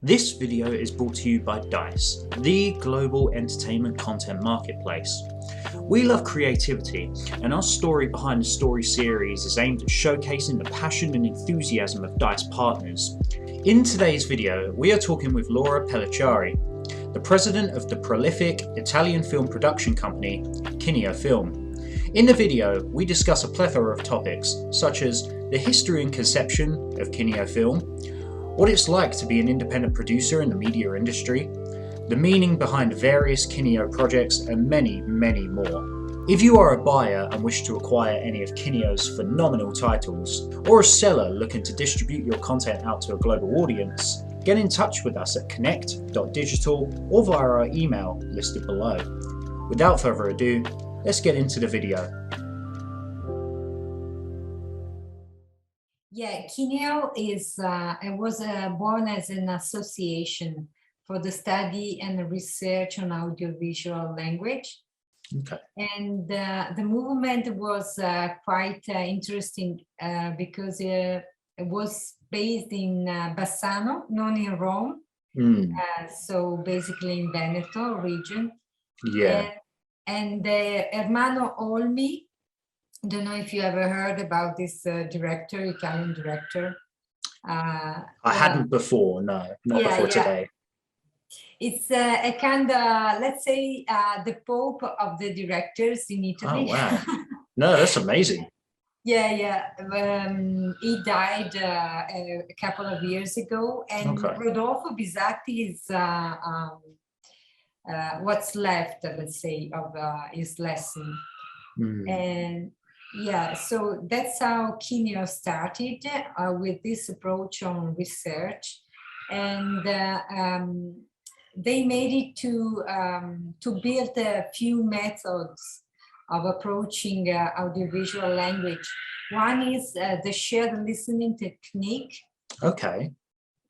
This video is brought to you by DICE, the global entertainment content marketplace. We love creativity, and our Story Behind the Story series is aimed at showcasing the passion and enthusiasm of DICE partners. In today's video, we are talking with Laura Pellicciari, the president of the prolific Italian film production company, Kineo Film. In the video, we discuss a plethora of topics, such as the history and conception of Kineo Film, what it's like to be an independent producer in the media industry, the meaning behind various Kineo projects, and many, many more. If you are a buyer and wish to acquire any of Kineo's phenomenal titles, or a seller looking to distribute your content out to a global audience, get in touch with us at konnect.digital or via our email listed below. Without further ado, let's get into the video. Yeah, Kineo was born as an association for the study and research on audiovisual language. Okay. And the movement was quite interesting because it was based in Bassano, not in Rome. So basically in Veneto region. Yeah. And Ermanno Olmi, I don't know if you ever heard about this Italian director. I hadn't before, no, not before today. It's a kind of, let's say, the Pope of the directors in Italy. Oh, wow. No, that's amazing. Yeah. He died a couple of years ago, and Okay. Rodolfo Bisatti is what's left, let's say, of his lesson. And yeah, so that's how Kineo started with this approach on research, and they made it to build a few methods of approaching audiovisual language. One is the shared listening technique. Okay.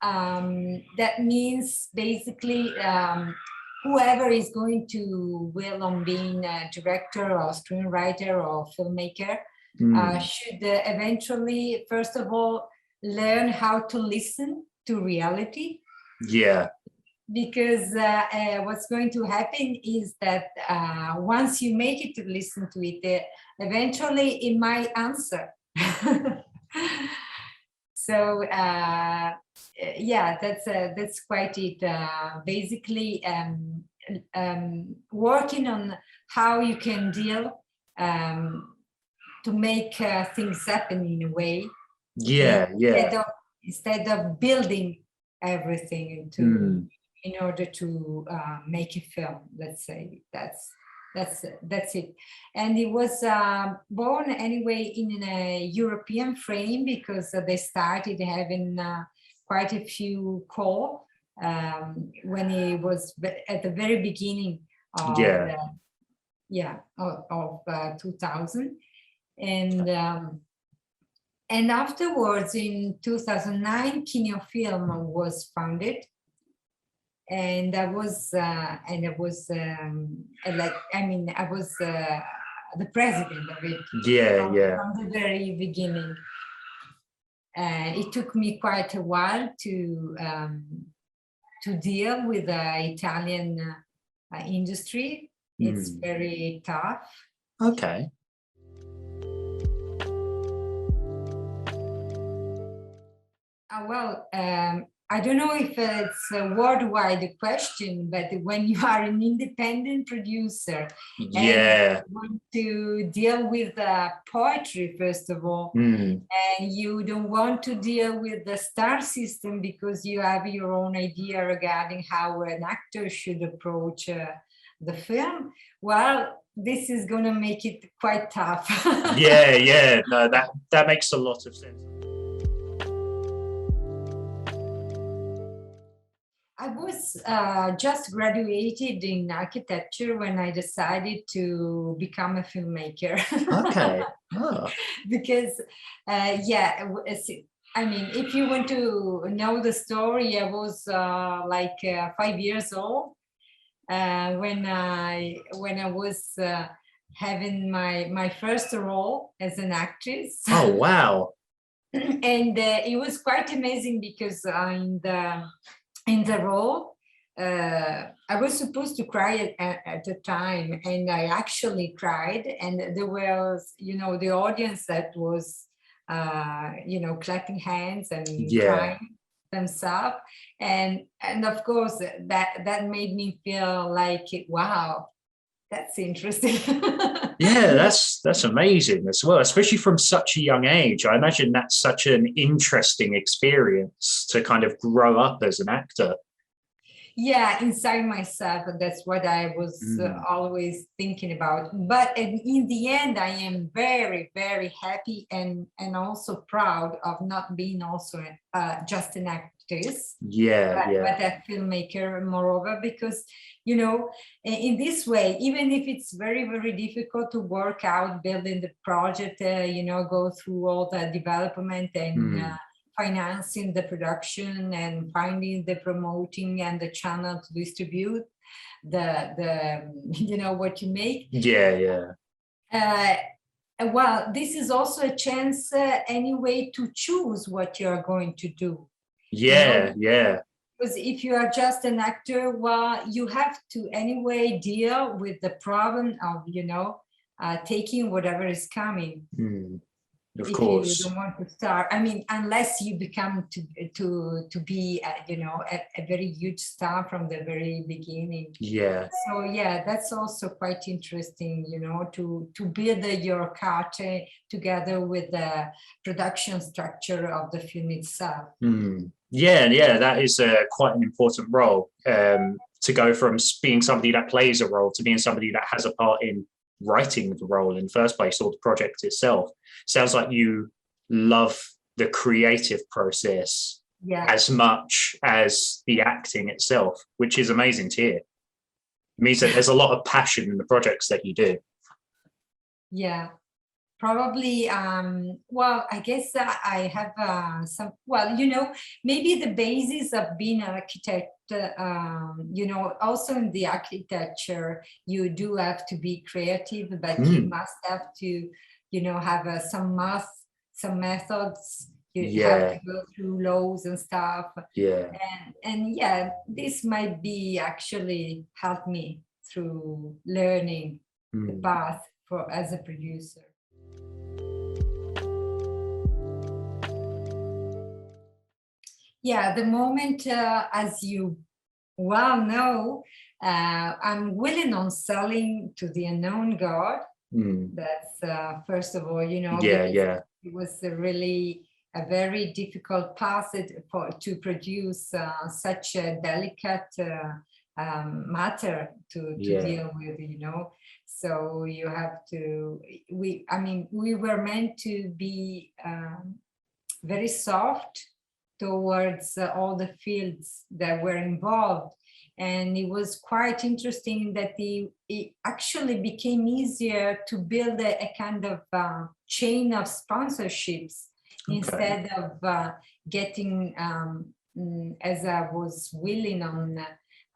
That means basically whoever is going to will on being a director or screenwriter or filmmaker should eventually, first of all, learn how to listen to reality. Yeah. Because what's going to happen is that once you make it to listen to it, eventually it might answer. So yeah, that's quite it. Basically, working on how you can deal to make things happen in a way. Yeah. Instead of building everything in order to make a film, let's say. That's it. And it was born anyway in a European frame because they started having quite a few calls when it was at the very beginning of 2000. And afterwards, in 2009, Kineo Film was founded. And I was the president of it. From the very beginning. It took me quite a while to deal with the Italian industry. It's very tough. Okay. I don't know if it's a worldwide question, but when you are an independent producer and you want to deal with poetry, first of all, and you don't want to deal with the star system because you have your own idea regarding how an actor should approach the film, well, this is going to make it quite tough. Yeah. No, that makes a lot of sense. I was just graduated in architecture when I decided to become a filmmaker. Okay. Because, I mean, if you want to know the story, I was 5 years old when I was having my first role as an actress. Oh, wow. And it was quite amazing because in the role. I was supposed to cry at the time, and I actually cried. And there was, the audience that was, clapping hands and crying themselves. And of course, that made me feel like, wow, that's interesting. Yeah, that's amazing as well, especially from such a young age. I imagine that's such an interesting experience to kind of grow up as an actor. Yeah, inside myself, that's what I was always thinking about. But in the end, I am very, very happy and also proud of not being also just an actress. But a filmmaker, moreover, because, in this way, even if it's very, very difficult to work out building the project, go through all the development and financing the production and finding the promoting and the channel to distribute the what you make. Well, this is also a chance anyway to choose what you are going to do. Because if you are just an actor, well, you have to anyway deal with the problem of taking whatever is coming. Of course. You don't want to start, I mean, unless you become to be a very huge star from the very beginning. So that's also quite interesting, to build your character together with the production structure of the film itself. That is quite an important role, to go from being somebody that plays a role to being somebody that has a part in writing the role in the first place, or the project itself. Sounds like you love the creative process as much as the acting itself, which is amazing to hear. It means that there's a lot of passion in the projects that you do. Probably, well, I guess I have some, well, maybe the basis of being an architect, also in the architecture, you do have to be creative, but you must have to, have some math, some methods, you have to go through laws and stuff. And this might be actually help me through learning the path as a producer. The moment, as you well know, I'm willing on selling to the unknown God. That's first of all, it was really a very difficult path to produce such a delicate matter to deal with, So you have to. We were meant to be very soft towards all the fields that were involved. And it was quite interesting that it actually became easier to build a kind of chain of sponsorships instead of getting, as I was willing on,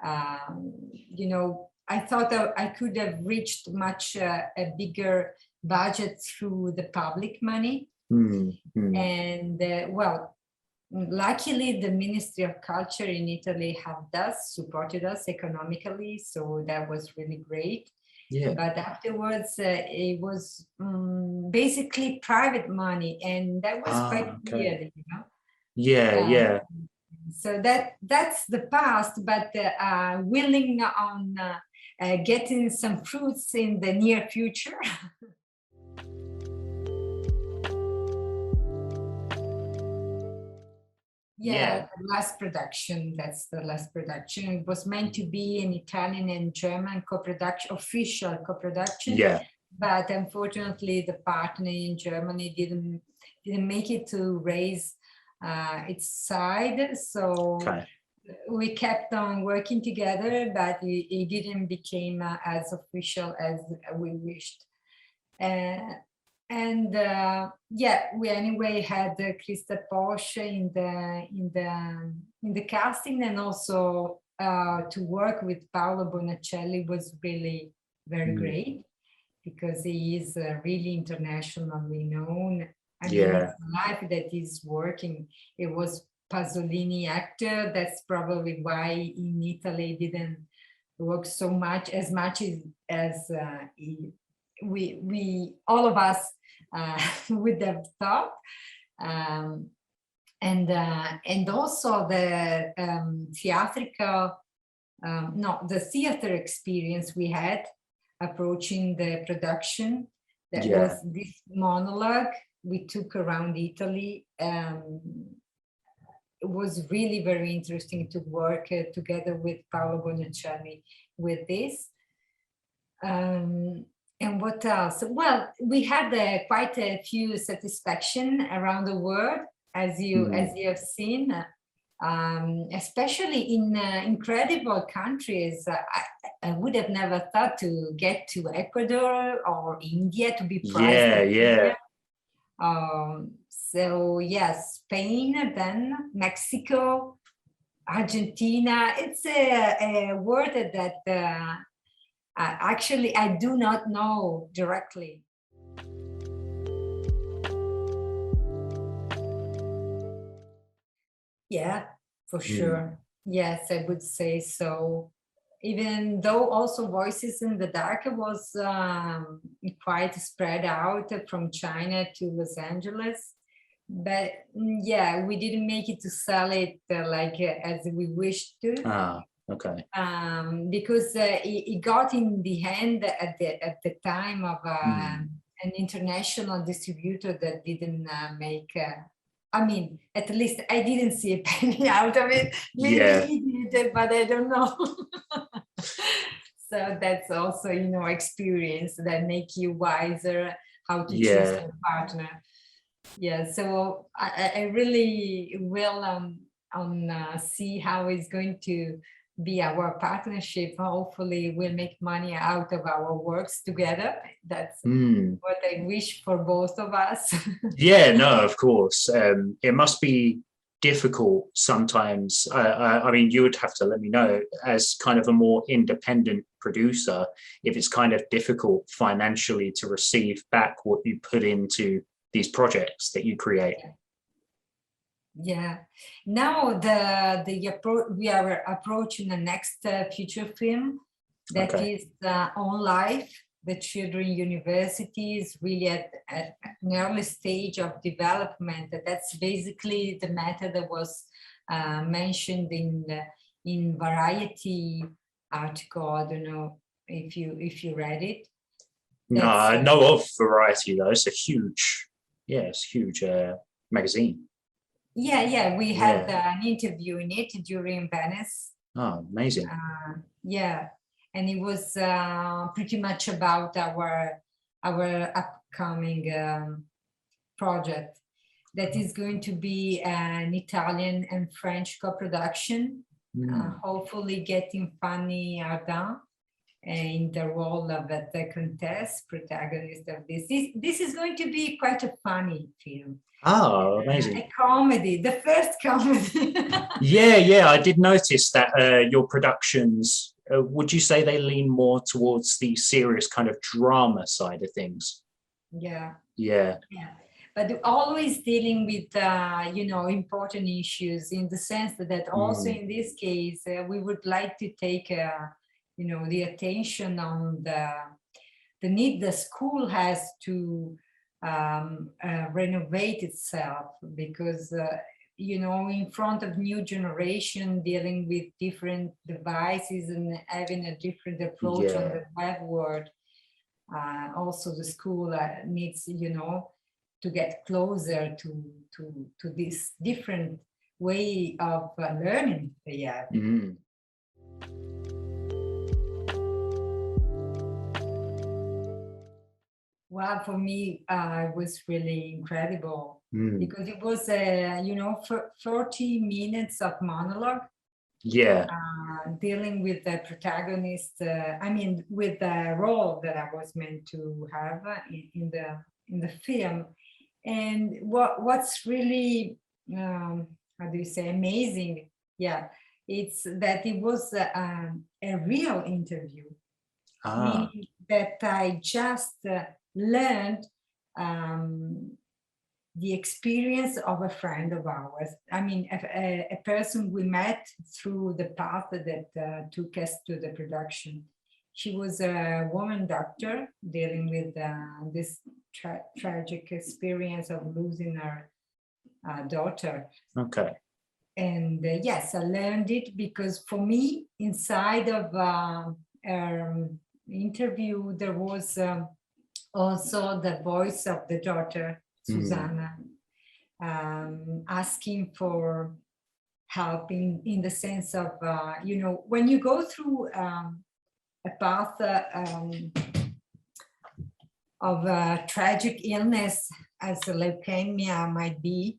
I thought I could have reached much a bigger budget through the public money. And well, luckily, the Ministry of Culture in Italy helped us, supported us economically, so that was really great. But afterwards, it was basically private money, and that was quite weird, So that's the past, but willing on getting some fruits in the near future. The last production, that's the last production. It was meant to be an Italian and German co-production, official co-production. But unfortunately, the partner in Germany didn't make it to raise its side. So we kept on working together, but it didn't become as official as we wished. And we anyway had Krista Posch in the casting, and also to work with Paolo Bonacelli was really very great, because he is really internationally known. I mean, the life that he's working, it was Pasolini actor. That's probably why in Italy didn't work so much as we all of us would have thought. And also the the theater experience we had approaching the production, that was this monologue we took around Italy. It was really very interesting to work together with Paolo Bonicelli with this. And what else? Well, we had quite a few satisfaction around the world, as you have seen, especially in incredible countries. I would have never thought to get to Ecuador or India to be prized. So yes, Spain, then Mexico, Argentina. It's a word that actually I do not know directly. Yeah, for sure. Yes, I would say so. Even though also Voices in the Dark was quite spread out from China to Los Angeles. But yeah, we didn't make it to sell it as we wished to. Okay. Because it got in the hand at the time of an international distributor that didn't make. I mean, at least I didn't see a penny out of it. Maybe he did, but I don't know. So that's also, experience that make you wiser how to choose a partner. Yeah, so I really will see how it's going to be our partnership. Hopefully we'll make money out of our works together. That's what I wish for both of us. Yeah, no, of course. It must be difficult sometimes. I mean, you would have to let me know, as kind of a more independent producer, if it's kind of difficult financially to receive back what you put into these projects that you create. Yeah. Now we are approaching the next feature film that is On Life. The Children University is really at an early stage of development. That's basically the matter that was mentioned in Variety article. I don't know if you read it. No, I know of Variety though. It's a huge magazine. Yeah, we had an interview in it during Venice. Oh, amazing. And it was pretty much about our upcoming project that is going to be an Italian and French co-production, hopefully getting Fanny Ardant in the role of the Comtesse, protagonist of this. This is going to be quite a funny film. Oh, amazing. A comedy, the first comedy. Yeah, I did notice that your productions, would you say they lean more towards the serious kind of drama side of things? Yeah. But always dealing with, important issues, in the sense that also in this case, we would like to take, the attention on the need the school has to renovate itself, because in front of new generation dealing with different devices and having a different approach on the web world, also the school needs to get closer to this different way of learning. Well, for me, it was really incredible because it was, 40 minutes of monologue. Dealing with the protagonist, with the role that I was meant to have in the film. And what's really, amazing, it's that it was a real interview. Meaning that I just learned the experience of a friend of ours. I mean, a person we met through the path that took us to the production. She was a woman doctor dealing with this tragic experience of losing her daughter. Okay. And yes, I learned it because for me, inside of her interview, there was also the voice of the daughter, Susanna, asking for help in the sense of, when you go through a path of a tragic illness as leukemia might be,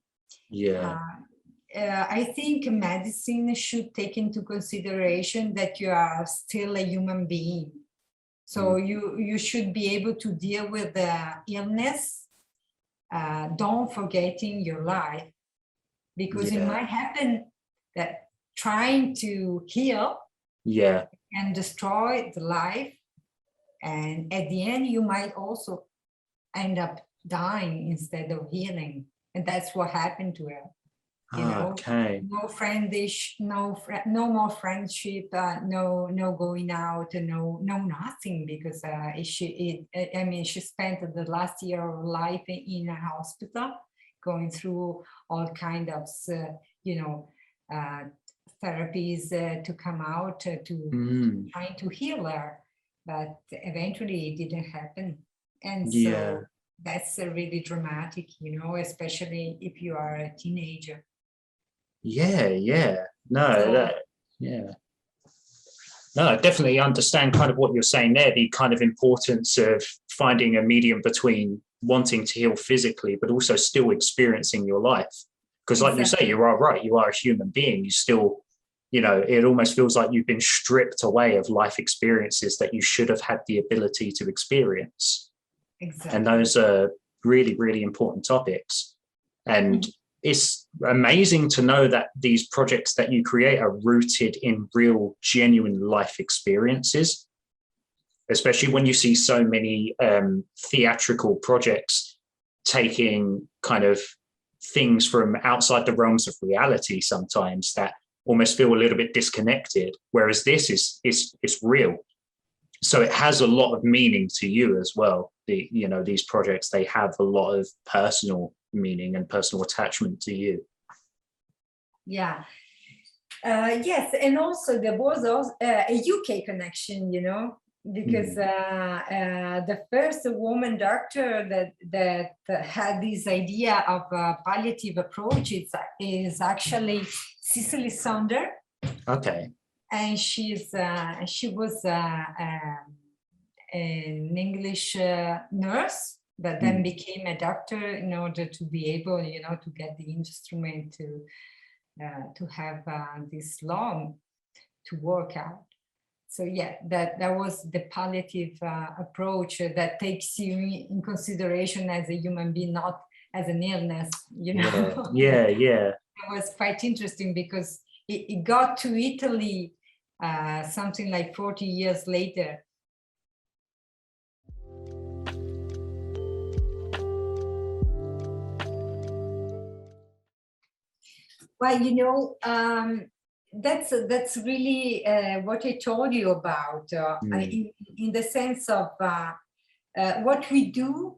I think medicine should take into consideration that you are still a human being. So you should be able to deal with the illness, don't forgetting your life, because it might happen that trying to heal can destroy the life. And at the end, you might also end up dying instead of healing. And that's what happened to her. No friendish, no more friendship, no going out, no nothing, because she spent the last year of life in a hospital, going through all kind of therapies to come out to trying to heal her, but eventually it didn't happen. And so that's really dramatic, especially if you are a teenager. No, I definitely understand kind of what you're saying there, the kind of importance of finding a medium between wanting to heal physically, but also still experiencing your life. Because like you say, you are right, you are a human being. You still, it almost feels like you've been stripped away of life experiences that you should have had the ability to experience. Exactly. And those are really, really important topics. And it's amazing to know that these projects that you create are rooted in real, genuine life experiences, especially when you see so many theatrical projects taking kind of things from outside the realms of reality sometimes that almost feel a little bit disconnected, whereas this is real. So it has a lot of meaning to you as well. These projects, they have a lot of personal meaning and personal attachment to you. Yes, and also there was also a UK connection, because the first woman doctor that had this idea of a palliative approach is actually Cicely Saunders. Okay. And she was an English nurse, but then became a doctor in order to be able, to get the instrument to have this lung to work out. So that was the palliative approach that takes you in consideration as a human being, not as an illness. It was quite interesting because it got to Italy something like 40 years later. Well, that's really what I told you about, in the sense of what we do.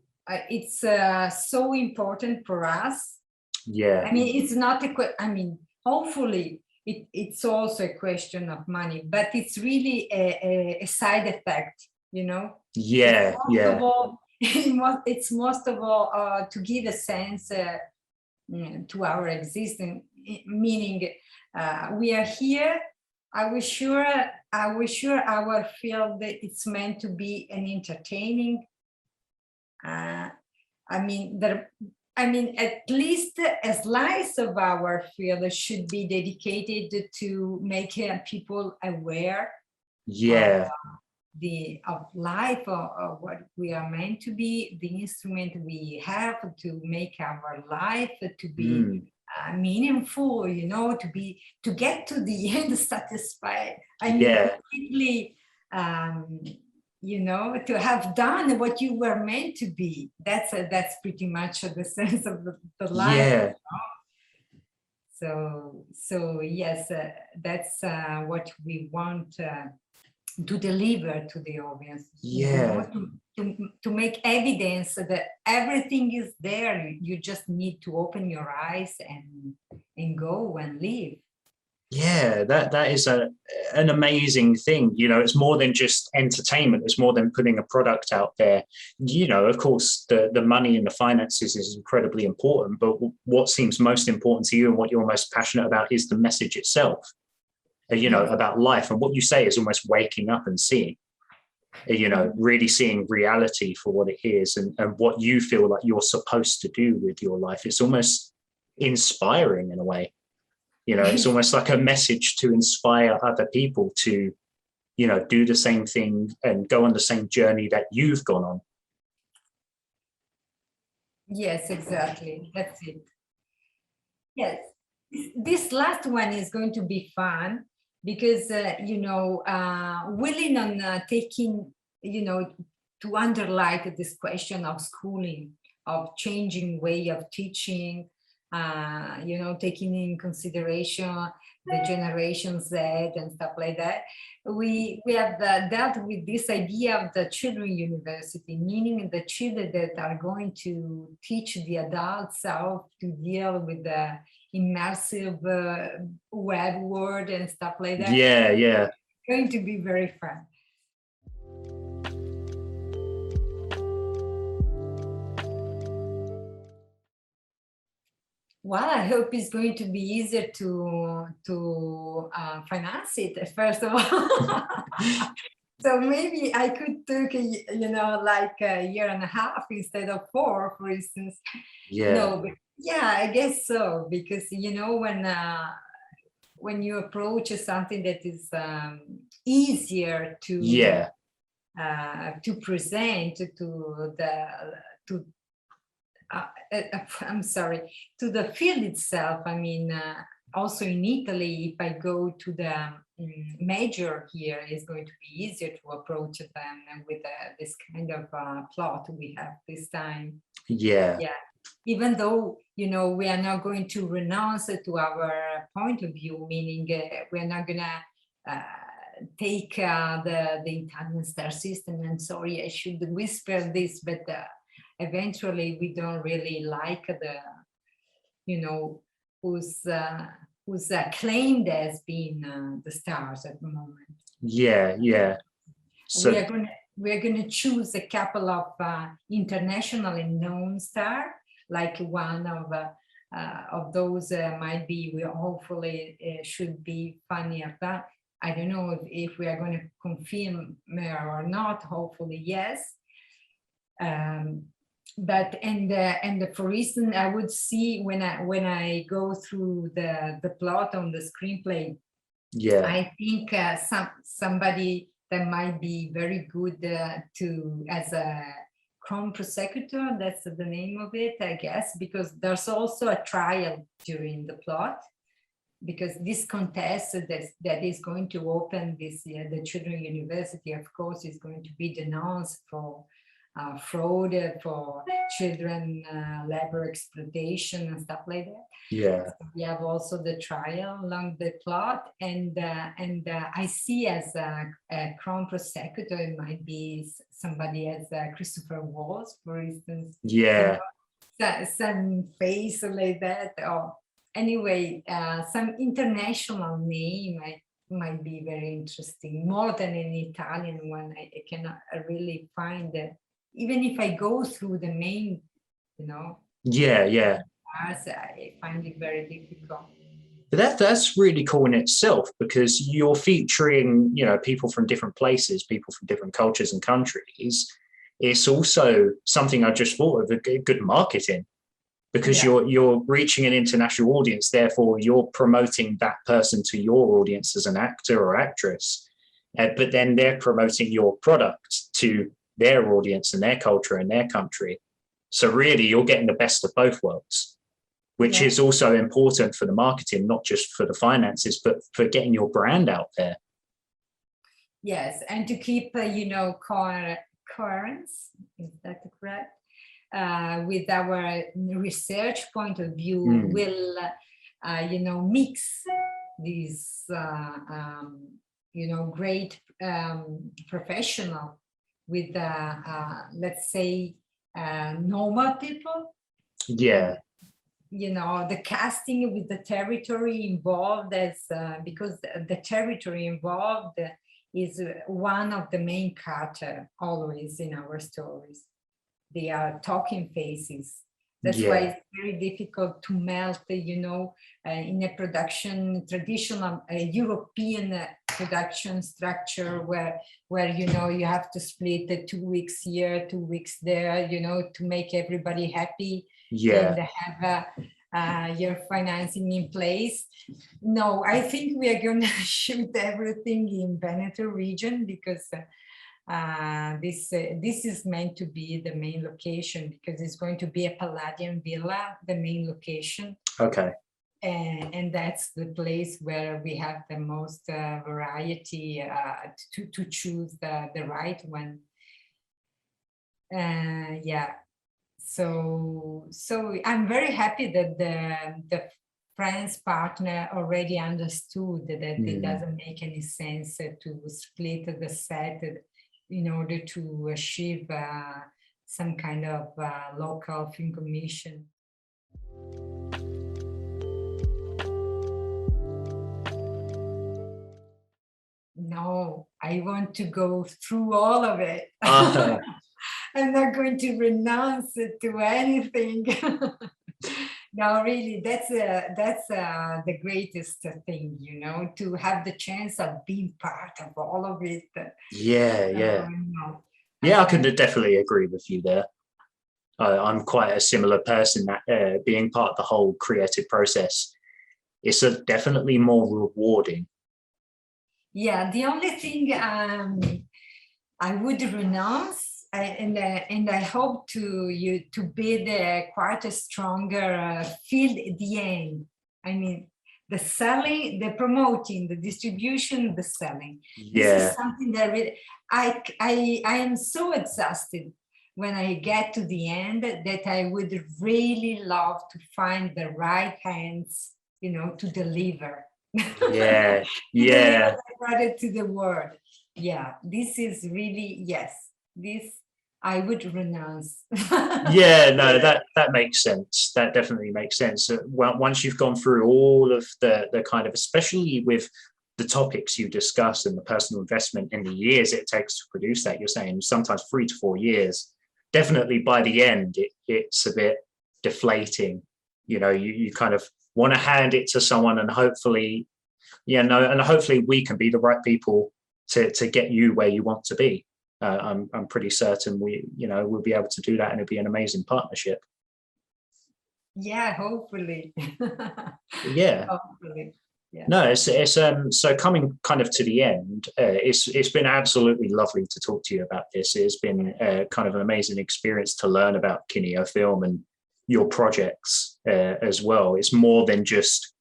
It's so important for us. I mean, it's not hopefully it's also a question of money, but it's really a side effect, It's most of all to give a sense to our existence, meaning we are here. I was sure our field, it's meant to be an entertaining. At least a slice of our field should be dedicated to make people aware of life, of what we are meant to be, the instrument we have to make our life to be meaningful, to get to the end satisfied. Completely to have done what you were meant to be. That's pretty much the sense of the life. Yeah. So yes, that's what we want to deliver to the audience. Yeah. To make evidence that everything is there. You just need to open your eyes and go and live. Yeah, that is an amazing thing. It's more than just entertainment. It's more than putting a product out there. Of course, the money and the finances is incredibly important, but what seems most important to you and what you're most passionate about is the message itself, about life. And what you say is almost waking up and seeing, really seeing reality for what it is and what you feel like you're supposed to do with your life. It's almost inspiring in a way. It's almost like a message to inspire other people to, do the same thing and go on the same journey that you've gone on. Yes, exactly. That's it. Yes. This last one is going to be fun because, willing on taking, to underline this question of schooling, of changing way of teaching, taking in consideration the Generation Z and stuff like that. We have dealt with this idea of the children university, meaning the children that are going to teach the adults how to deal with the immersive web world and stuff like that. Yeah. It's going to be very fun. Well, I hope it's going to be easier to finance it, first of all. So maybe I could take, like a year and a half instead of 4, for instance. Yeah. No, but yeah, I guess so, because when you approach something that is easier to present to the field itself. I mean, also in Italy, if I go to the major here, it's going to be easier to approach them with this kind of plot we have this time. Yeah. Even though, we are not going to renounce to our point of view, meaning we are not going to take the Italian star system. And sorry, I should whisper this, but eventually we don't really like who's claimed as being the stars at the moment. Yeah. So we're gonna choose a couple of internationally known stars, like one of those might be. We hopefully should be Fanny Ardant. I don't know if we are going to confirm her or not. Hopefully, yes. But for instance, I would see when I go through the plot on the screenplay. Yeah. I think somebody that might be very good as a Crown prosecutor. That's the name of it, I guess, because there's also a trial during the plot. Because this contest that is going to open this year, the Children University, of course, is going to be denounced for fraud, for children labor exploitation and stuff like that. Yeah. So we have also the trial along the plot, and I see as a Crown prosecutor, it might be somebody as Christopher Waltz, for instance. Yeah. Some face like that, or anyway, some international name might be very interesting, more than an Italian one. I cannot really find it. Even if I go through the main, Yeah. I find it very difficult. But that's really cool in itself, because you're featuring, people from different places, people from different cultures and countries. It's also something I just thought of, good marketing, because you're reaching an international audience. Therefore, you're promoting that person to your audience as an actor or actress, but then they're promoting your product to their audience and their culture and their country. So really, you're getting the best of both worlds, which is also important for the marketing, not just for the finances, but for getting your brand out there. Yes, and to keep, coherence, is that correct? With our research point of view, will, mix these, great professional with, let's say, normal people. Yeah. The casting with the territory involved, as because the territory involved is one of the main character always in our stories. They are talking faces. That's why it's very difficult to melt, in a production, traditional European production structure where you have to split the 2 weeks here, 2 weeks there, to make everybody happy and have your financing in place. No, I think we are going to shoot everything in Veneto region because this is meant to be the main location, because it's going to be a Palladian villa, the main location. Okay. And that's the place where we have the most variety to choose the right one. So I'm very happy that the French partner already understood that it doesn't make any sense to split the set in order to achieve some kind of local film commission. No, I want to go through all of it. I'm not going to renounce to anything. No, really, that's the greatest thing, to have the chance of being part of all of it. Yeah, I could definitely agree with you there. I'm quite a similar person, that being part of the whole creative process, it's definitely more rewarding. Yeah, the only thing I would renounce, and I hope to build quite a stronger field at the end. I mean, the selling, the promoting, the distribution, the selling. This is something that really, I am so exhausted when I get to the end that I would really love to find the right hands, to deliver. Yeah. Deliver the product to the world. Yeah, this is really, this I would renounce. No, that makes sense. That definitely makes sense. Once you've gone through all of the kind of, especially with the topics you discuss and the personal investment and the years it takes to produce that, you're saying sometimes 3 to 4 years. Definitely by the end, it's a bit deflating. You kind of want to hand it to someone and hopefully, and hopefully we can be the right people to get you where you want to be. I'm pretty certain we'll be able to do that, and it'll be an amazing partnership. Yeah, hopefully. Yeah. Hopefully. Yeah. No, it's so coming kind of to the end. It's been absolutely lovely to talk to you about this. It's been kind of an amazing experience to learn about Kineo Film and your projects as well. It's more than just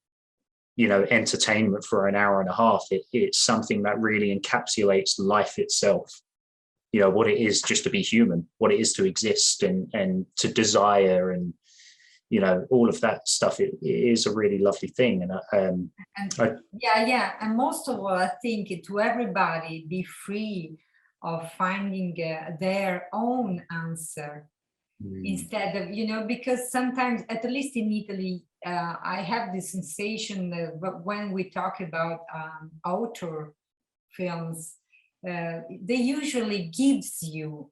entertainment for an hour and a half. It's something that really encapsulates life itself. What it is just to be human, what it is to exist and to desire, and all of that stuff. It is a really lovely thing. And most of all, I think to everybody be free of finding their own answer instead of, because sometimes, at least in Italy, I have the sensation that when we talk about author films, they usually gives you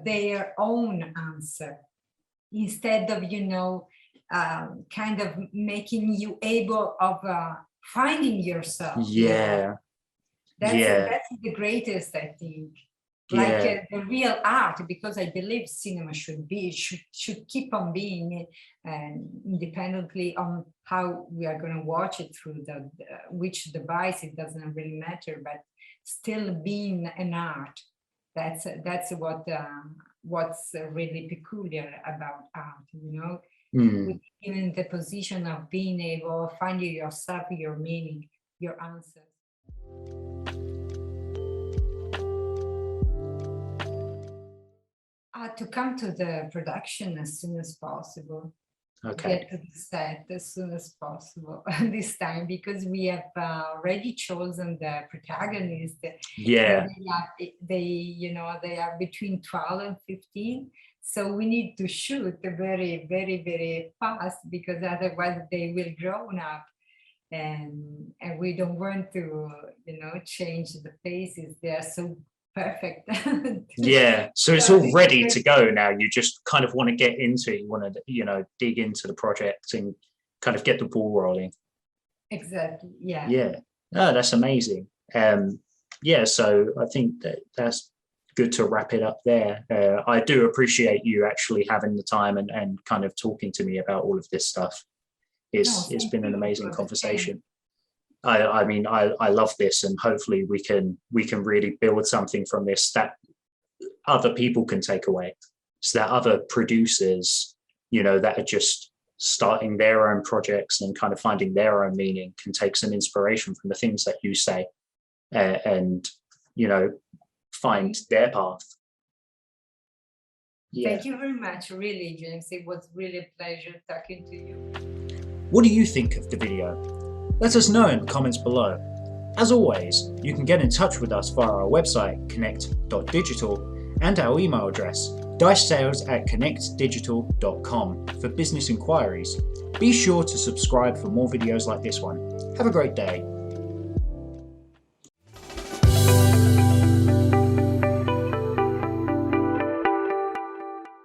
their own answer instead of kind of making you able of finding yourself. That's the greatest, I think. Like the real art, because I believe cinema should keep on being independently on how we are going to watch it through which device. It doesn't really matter, but still being an art. That's what's really peculiar about art. In the position of being able to find yourself, your meaning, your answers. To come to the production as soon as possible. Okay. Get to the set as soon as possible this time, because we have already chosen the protagonist. Yeah. They are between 12 and 15. So we need to shoot very, very, very fast, because otherwise they will grow up. And we don't want to, change the faces. They are so perfect. Yeah, so it's all ready to go now. You just kind of want to get into it. You want to, dig into the project and kind of get the ball rolling. Exactly. Yeah. Yeah. Oh, that's amazing. Yeah, so I think that's good to wrap it up there. I do appreciate you actually having the time and kind of talking to me about all of this stuff. It's been an amazing conversation. I mean, I love this, and hopefully we can really build something from this that other people can take away, so that other producers, that are just starting their own projects and kind of finding their own meaning, can take some inspiration from the things that you say, and find their path. Yeah. Thank you very much, really, James. It was really a pleasure talking to you. What do you think of the video? Let us know in the comments below. As always, you can get in touch with us via our website, konnect.digital, and our email address, dicesales@konnectdigital.com, for business inquiries. Be sure to subscribe for more videos like this one. Have a great day.